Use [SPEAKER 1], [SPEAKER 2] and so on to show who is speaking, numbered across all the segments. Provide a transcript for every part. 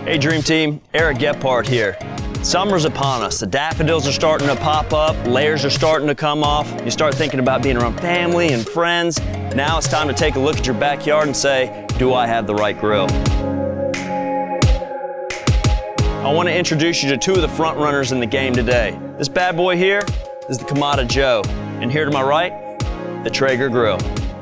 [SPEAKER 1] Hey Dream Team, Eric Gephardt here. Summer's upon us. The daffodils are starting to pop up, layers are starting to come off. You start thinking about being around family and friends. Now it's time to take a look at your backyard and say, do I have the right grill? I want to introduce you to two of the front runners in the game today. This bad boy here is the Kamado Joe, and here to my right, the Traeger grill.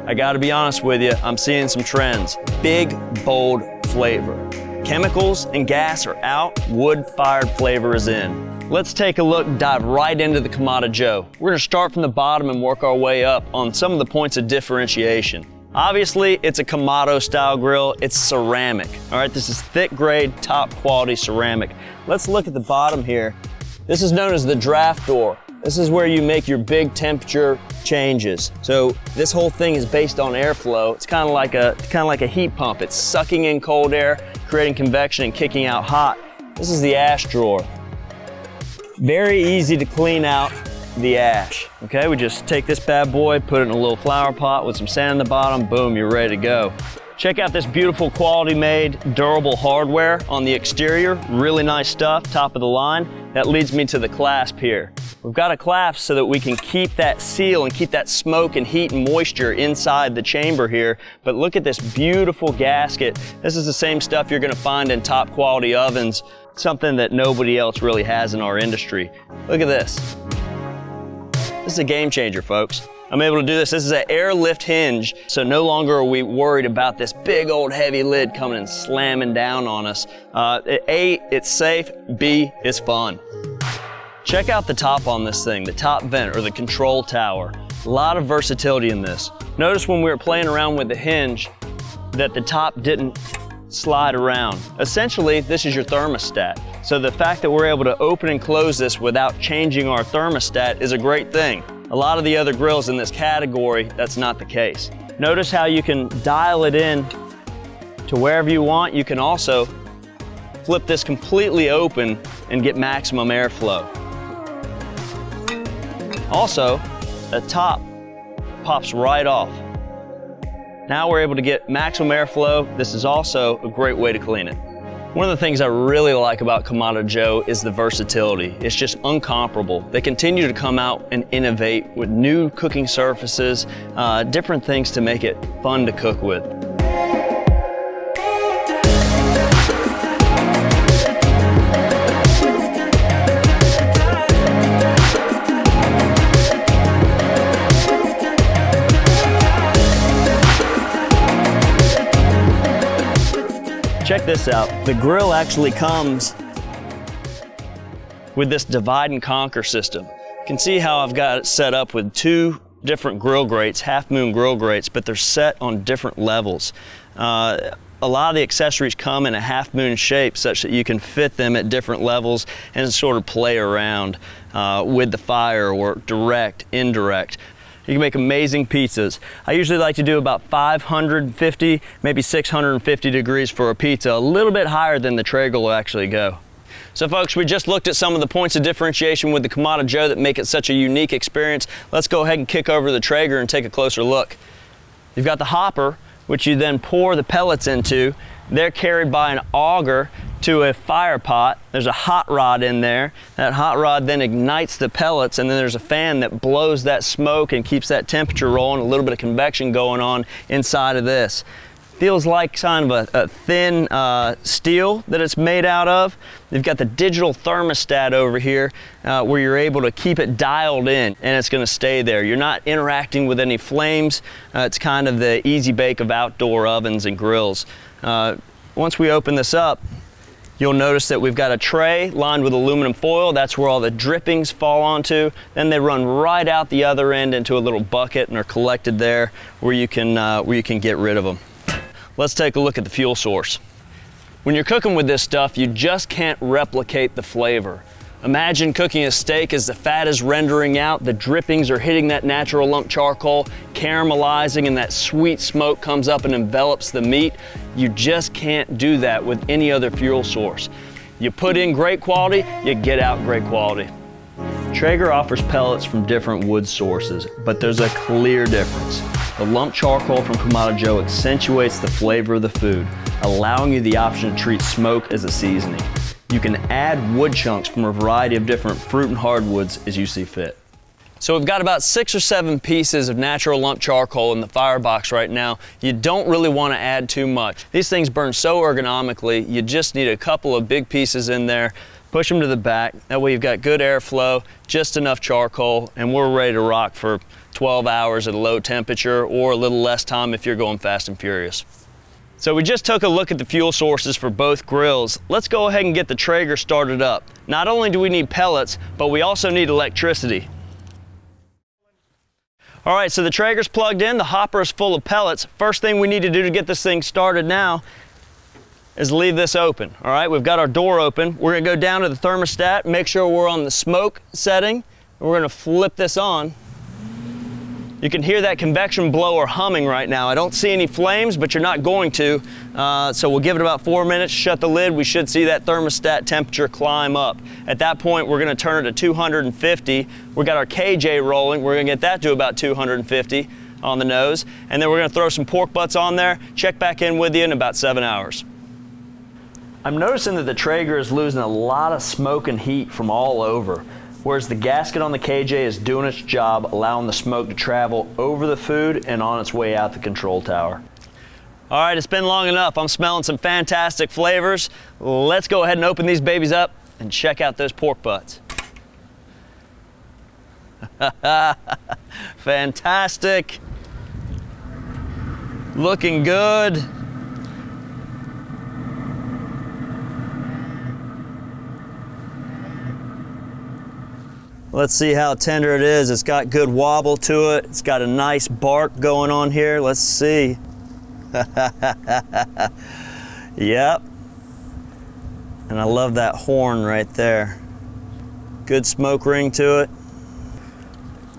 [SPEAKER 1] I gotta be honest with you, I'm seeing some trends. Big, bold flavor. Chemicals and gas are out, wood-fired flavor is in. Let's take a look, dive right into the Kamado Joe. We're gonna start from the bottom and work our way up on some of the points of differentiation. Obviously, it's a Kamado style grill, it's ceramic. All right, this is thick grade, top quality ceramic. Let's look at the bottom here. This is known as the draft door. This is where you make your big temperature changes. So this whole thing is based on airflow. It's kind of like a heat pump. It's sucking in cold air, creating convection and kicking out hot. This is the ash drawer. Very easy to clean out the ash. Okay, we just take this bad boy, put it in a little flower pot with some sand in the bottom, boom, you're ready to go. Check out this beautiful quality made durable hardware on the exterior. Really nice stuff, top of the line. That leads me to the clasp here. We've got a clasp so that we can keep that seal and keep that smoke and heat and moisture inside the chamber here. But look at this beautiful gasket. This is the same stuff you're gonna find in top quality ovens, something that nobody else really has in our industry. Look at this. This is a game changer, folks. I'm able to do this. This is an airlift hinge, so no longer are we worried about this big old heavy lid coming and slamming down on us. A, it's safe, B, it's fun. Check out the top on this thing, the top vent or the control tower. A lot of versatility in this. Notice when we were playing around with the hinge that the top didn't slide around. Essentially, this is your thermostat. So the fact that we're able to open and close this without changing our thermostat is a great thing. A lot of the other grills in this category, that's not the case. Notice how you can dial it in to wherever you want. You can also flip this completely open and get maximum airflow. Also, the top pops right off. Now we're able to get maximum airflow. This is also a great way to clean it. One of the things I really like about Kamado Joe is the versatility. It's just incomparable. They continue to come out and innovate with new cooking surfaces, different things to make it fun to cook with. Check this out. The grill actually comes with this divide and conquer system. You can see how I've got it set up with two different grill grates, half moon grill grates, but they're set on different levels. A lot of the accessories come in a half moon shape such that you can fit them at different levels and sort of play around with the fire or direct, indirect. You can make amazing pizzas. I usually like to do about 550, maybe 650 degrees for a pizza, a little bit higher than the Traeger will actually go. So folks, we just looked at some of the points of differentiation with the Kamado Joe that make it such a unique experience. Let's go ahead and kick over the Traeger and take a closer look. You've got the hopper, which you then pour the pellets into. They're carried by an auger to a fire pot. There's a hot rod in there. That hot rod then ignites the pellets, and then there's a fan that blows that smoke and keeps that temperature rolling, a little bit of convection going on inside of this. Feels like kind of a thin steel that it's made out of. You've got the digital thermostat over here where you're able to keep it dialed in, and it's gonna stay there. You're not interacting with any flames. It's kind of the easy bake of outdoor ovens and grills. Once we open this up, you'll notice that we've got a tray lined with aluminum foil. That's where all the drippings fall onto. Then they run right out the other end into a little bucket and are collected there where you can get rid of them. Let's take a look at the fuel source. When you're cooking with this stuff, you just can't replicate the flavor. Imagine cooking a steak as the fat is rendering out, the drippings are hitting that natural lump charcoal, caramelizing, and that sweet smoke comes up and envelops the meat. You just can't do that with any other fuel source. You put in great quality, you get out great quality. Traeger offers pellets from different wood sources, but there's a clear difference. The lump charcoal from Kamado Joe accentuates the flavor of the food, allowing you the option to treat smoke as a seasoning. You can add wood chunks from a variety of different fruit and hardwoods as you see fit. So we've got about 6 or 7 pieces of natural lump charcoal in the firebox right now. You don't really want to add too much. These things burn so ergonomically, you just need a couple of big pieces in there. Push them to the back. That way you've got good airflow, just enough charcoal, and we're ready to rock for 12 hours at a low temperature, or a little less time if you're going fast and furious. So we just took a look at the fuel sources for both grills. Let's go ahead and get the Traeger started up. Not only do we need pellets, but we also need electricity. All right, so the Traeger's plugged in, the hopper is full of pellets. First thing we need to do to get this thing started now is leave this open. All right, we've got our door open. We're gonna go down to the thermostat, make sure we're on the smoke setting, and we're gonna flip this on. You can hear that convection blower humming right now. I don't see any flames, but you're not going to. So we'll give it about 4 minutes, shut the lid. We should see that thermostat temperature climb up. At that point, we're gonna turn it to 250. We got our KJ rolling. We're gonna get that to about 250 on the nose. And then we're gonna throw some pork butts on there, check back in with you in about 7 hours. I'm noticing that the Traeger is losing a lot of smoke and heat from all over, whereas the gasket on the KJ is doing its job, allowing the smoke to travel over the food and on its way out the control tower. All right, it's been long enough. I'm smelling some fantastic flavors. Let's go ahead and open these babies up and check out those pork butts. Fantastic. Looking good. Let's see how tender it is. It's got good wobble to it. It's got a nice bark going on here. Let's see. Yep. And I love that horn right there. Good smoke ring to it.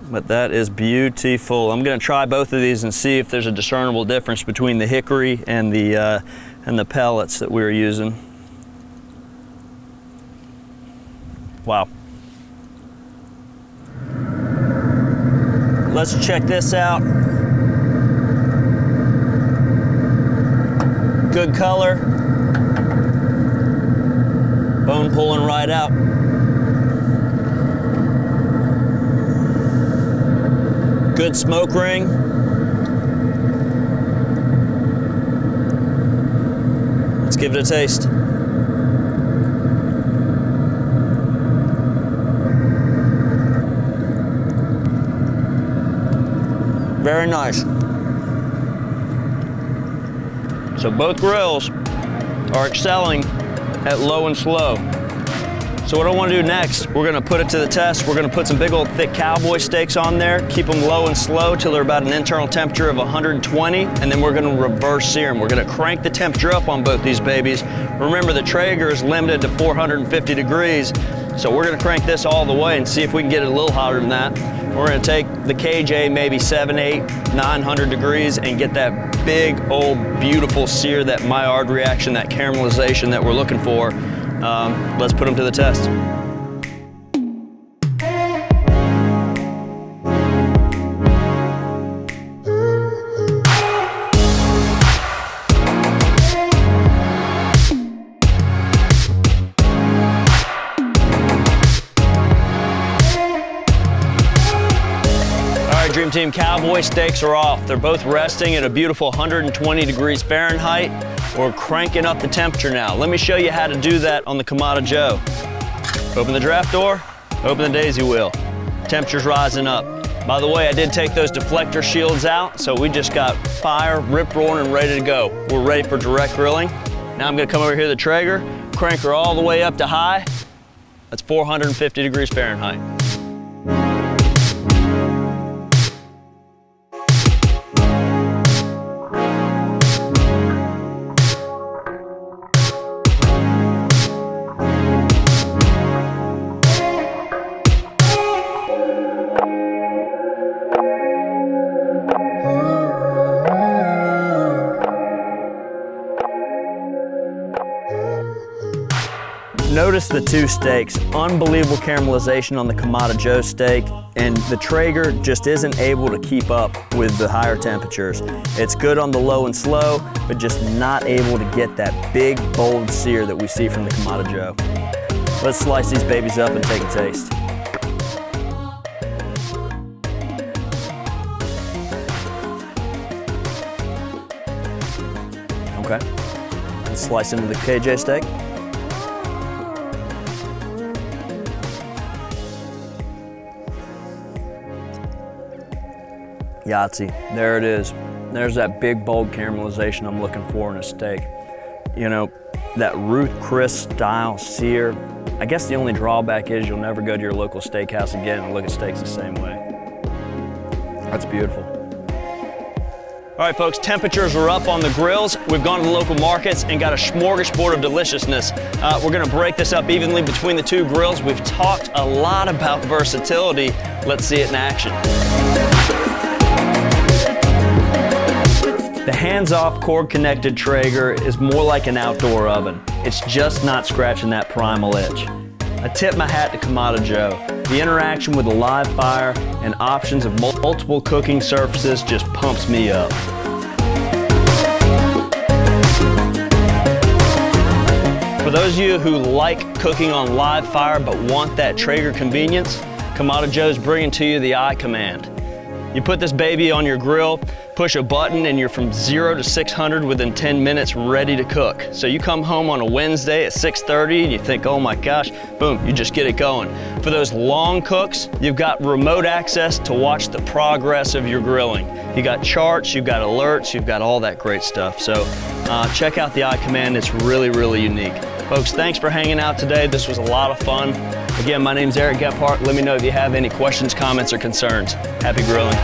[SPEAKER 1] But that is beautiful. I'm gonna try both of these and see if there's a discernible difference between the hickory and the pellets that we were using. Wow. Let's check this out. Good color. Bone pulling right out. Good smoke ring. Let's give it a taste. Very nice. So both grills are excelling at low and slow. So what I want to do next, we're going to put it to the test. We're going to put some big old thick cowboy steaks on there, keep them low and slow till they're about an internal temperature of 120, and then we're going to reverse sear them. We're going to crank the temperature up on both these babies. Remember, the Traeger is limited to 450 degrees, so we're going to crank this all the way and see if we can get it a little hotter than that. We're going to take the KJ maybe 700, 800, 900 degrees and get that big old beautiful sear, that Maillard reaction, that caramelization that we're looking for. Let's put them to the test. Dream Team, cowboy steaks are off. They're both resting at a beautiful 120 degrees Fahrenheit. We're cranking up the temperature now. Let me show you how to do that on the Kamado Joe. Open the draft door, open the daisy wheel. Temperature's rising up. By the way, I did take those deflector shields out, so we just got fire, rip roaring, and ready to go. We're ready for direct grilling. Now I'm gonna come over here to the Traeger, crank her all the way up to high. That's 450 degrees Fahrenheit. Notice the two steaks, unbelievable caramelization on the Kamado Joe steak, and the Traeger just isn't able to keep up with the higher temperatures. It's good on the low and slow, but just not able to get that big, bold sear that we see from the Kamado Joe. Let's slice these babies up and take a taste. Okay, let's slice into the KJ steak. Yahtzee, there it is. There's that big, bold caramelization I'm looking for in a steak. You know, that Ruth Chris style sear. I guess the only drawback is you'll never go to your local steakhouse again and look at steaks the same way. That's beautiful. All right, folks, temperatures are up on the grills. We've gone to the local markets and got a smorgasbord of deliciousness. We're gonna break this up evenly between the two grills. We've talked a lot about versatility. Let's see it in action. The hands-off cord-connected Traeger is more like an outdoor oven. It's just not scratching that primal itch. I tip my hat to Kamado Joe. The interaction with a live fire and options of multiple cooking surfaces just pumps me up. For those of you who like cooking on live fire but want that Traeger convenience, Kamado Joe's bringing to you the iCommand. You put this baby on your grill, push a button, and you're from 0 to 600 within 10 minutes ready to cook. So you come home on a Wednesday at 6:30 and you think, oh my gosh, boom, you just get it going. For those long cooks, you've got remote access to watch the progress of your grilling. You got charts, you've got alerts, you've got all that great stuff. So check out the iCommand, it's really, really unique. Folks, thanks for hanging out today. This was a lot of fun. Again, my name's Eric Gephardt. Let me know if you have any questions, comments, or concerns. Happy grilling.